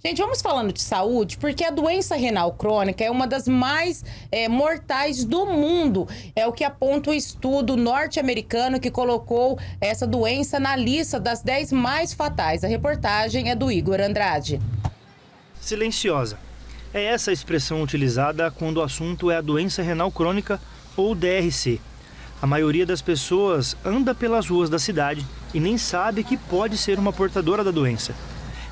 Gente, vamos falando de saúde, porque a doença renal crônica é uma das mais mortais do mundo. É o que aponta o estudo norte-americano que colocou essa doença na lista das 10 mais fatais. A reportagem é do Igor Andrade. Silenciosa. É essa a expressão utilizada quando o assunto é a doença renal crônica ou DRC. A maioria das pessoas anda pelas ruas da cidade e nem sabe que pode ser uma portadora da doença.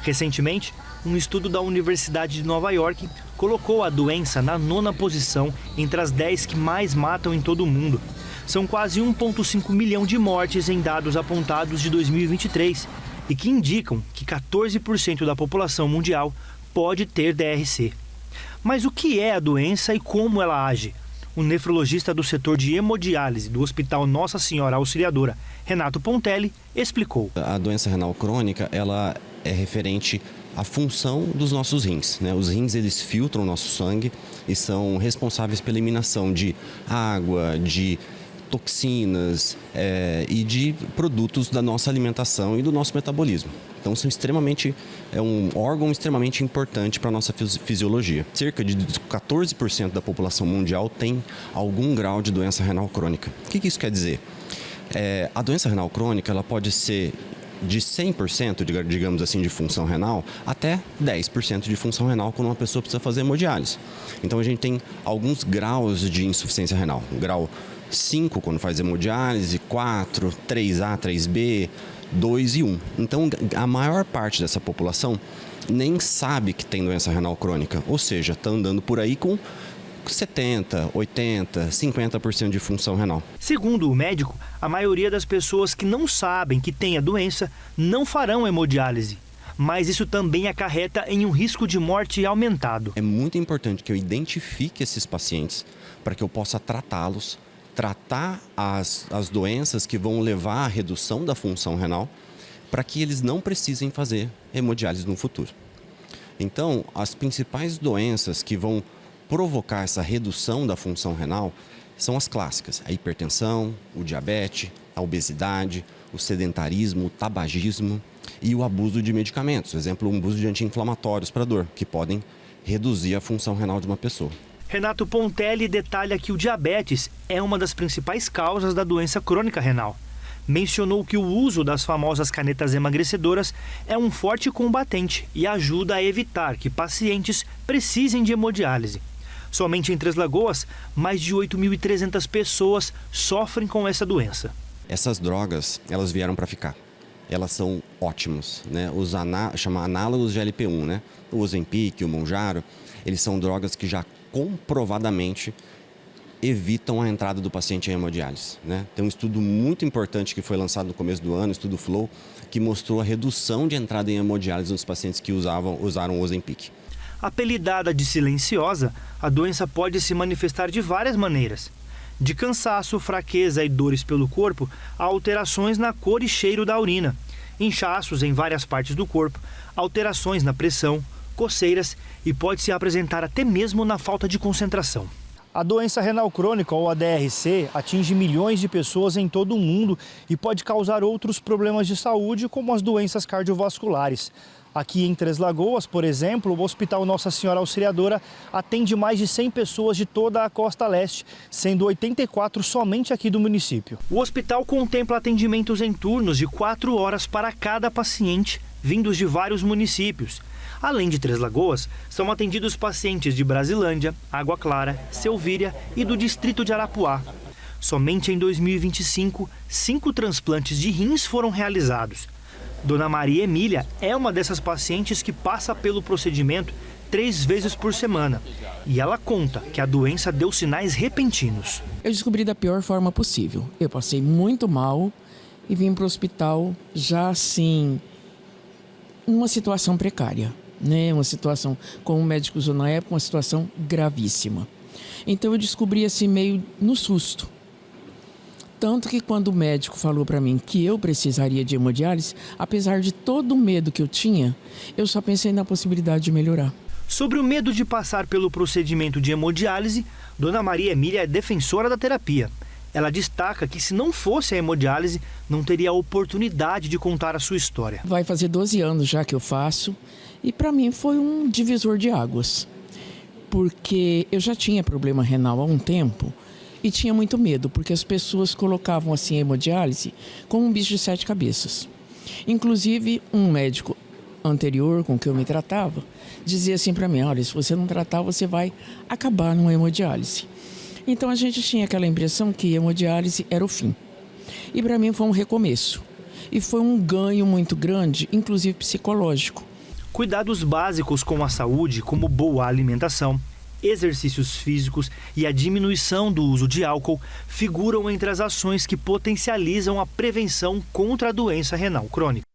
Recentemente, um estudo da Universidade de Nova York colocou a doença na 9ª posição entre as 10 que mais matam em todo o mundo. São quase 1,5 milhão de mortes em dados apontados de 2023 e que indicam que 14% da população mundial pode ter DRC. Mas o que é a doença e como ela age? O nefrologista do setor de hemodiálise do Hospital Nossa Senhora Auxiliadora, Renato Pontelli, explicou. A doença renal crônica, ela é referente à função dos nossos rins, né? Os rins, eles filtram o nosso sangue e são responsáveis pela eliminação de água, de toxinas e de produtos da nossa alimentação e do nosso metabolismo. Então é um órgão extremamente importante para a nossa fisiologia. Cerca de 14% da população mundial tem algum grau de doença renal crônica. O que isso quer dizer? A doença renal crônica, ela pode ser de 100%, digamos assim, de função renal, até 10% de função renal quando uma pessoa precisa fazer hemodiálise. Então a gente tem alguns graus de insuficiência renal. Grau 5 quando faz hemodiálise, 4, 3A, 3B, 2 e 1. Então a maior parte dessa população nem sabe que tem doença renal crônica, ou seja, está andando por aí com 70, 80, 50% de função renal. Segundo o médico, a maioria das pessoas que não sabem que tem a doença não farão hemodiálise. Mas isso também acarreta em um risco de morte aumentado. É muito importante que eu identifique esses pacientes para que eu possa tratá-los, tratar as doenças que vão levar à redução da função renal, para que eles não precisem fazer hemodiálise no futuro. Então, as principais doenças que vão provocar essa redução da função renal são as clássicas: a hipertensão, o diabetes, a obesidade, o sedentarismo, o tabagismo e o abuso de medicamentos. Por exemplo, o abuso de anti-inflamatórios para dor, que podem reduzir a função renal de uma pessoa. Renato Pontelli detalha que o diabetes é uma das principais causas da doença crônica renal. Mencionou que o uso das famosas canetas emagrecedoras é um forte combatente e ajuda a evitar que pacientes precisem de hemodiálise. Somente em Três Lagoas, mais de 8.300 pessoas sofrem com essa doença. Essas drogas, elas vieram para ficar. Elas são ótimas, né? Os análogos de LP1, né? O Ozempic, o Mounjaro, eles são drogas que já comprovadamente evitam a entrada do paciente em hemodiálise, né? Tem um estudo muito importante que foi lançado no começo do ano, o estudo FLOW, que mostrou a redução de entrada em hemodiálise nos pacientes que usaram o Ozempic. Apelidada de silenciosa, a doença pode se manifestar de várias maneiras. De cansaço, fraqueza e dores pelo corpo, a alterações na cor e cheiro da urina, inchaços em várias partes do corpo, alterações na pressão, coceiras e pode se apresentar até mesmo na falta de concentração. A doença renal crônica, ou a DRC, atinge milhões de pessoas em todo o mundo e pode causar outros problemas de saúde, como as doenças cardiovasculares. Aqui em Três Lagoas, por exemplo, o Hospital Nossa Senhora Auxiliadora atende mais de 100 pessoas de toda a costa leste, sendo 84 somente aqui do município. O hospital contempla atendimentos em turnos de 4 horas para cada paciente, vindos de vários municípios. Além de Três Lagoas, são atendidos pacientes de Brasilândia, Água Clara, Selvíria e do distrito de Arapuá. Somente em 2025, 5 transplantes de rins foram realizados. Dona Maria Emília é uma dessas pacientes que passa pelo procedimento 3 vezes por semana. E ela conta que a doença deu sinais repentinos. Eu descobri da pior forma possível. Eu passei muito mal e vim para o hospital já assim, numa situação precária, né? Uma situação, como o médico usou na época, uma situação gravíssima. Então eu descobri assim meio no susto. Tanto que quando o médico falou para mim que eu precisaria de hemodiálise, apesar de todo o medo que eu tinha, eu só pensei na possibilidade de melhorar. Sobre o medo de passar pelo procedimento de hemodiálise, Dona Maria Emília é defensora da terapia. Ela destaca que se não fosse a hemodiálise, não teria a oportunidade de contar a sua história. Vai fazer 12 anos já que eu faço E para mim foi um divisor de águas, porque eu já tinha problema renal há um tempo e tinha muito medo, porque as pessoas colocavam assim a hemodiálise como um bicho de 7 cabeças. Inclusive, um médico anterior com que eu me tratava dizia assim para mim: olha, se você não tratar, você vai acabar numa hemodiálise. Então a gente tinha aquela impressão que hemodiálise era o fim. E para mim foi um recomeço. E foi um ganho muito grande, inclusive psicológico. Cuidados básicos com a saúde, como boa alimentação, exercícios físicos e a diminuição do uso de álcool, figuram entre as ações que potencializam a prevenção contra a doença renal crônica.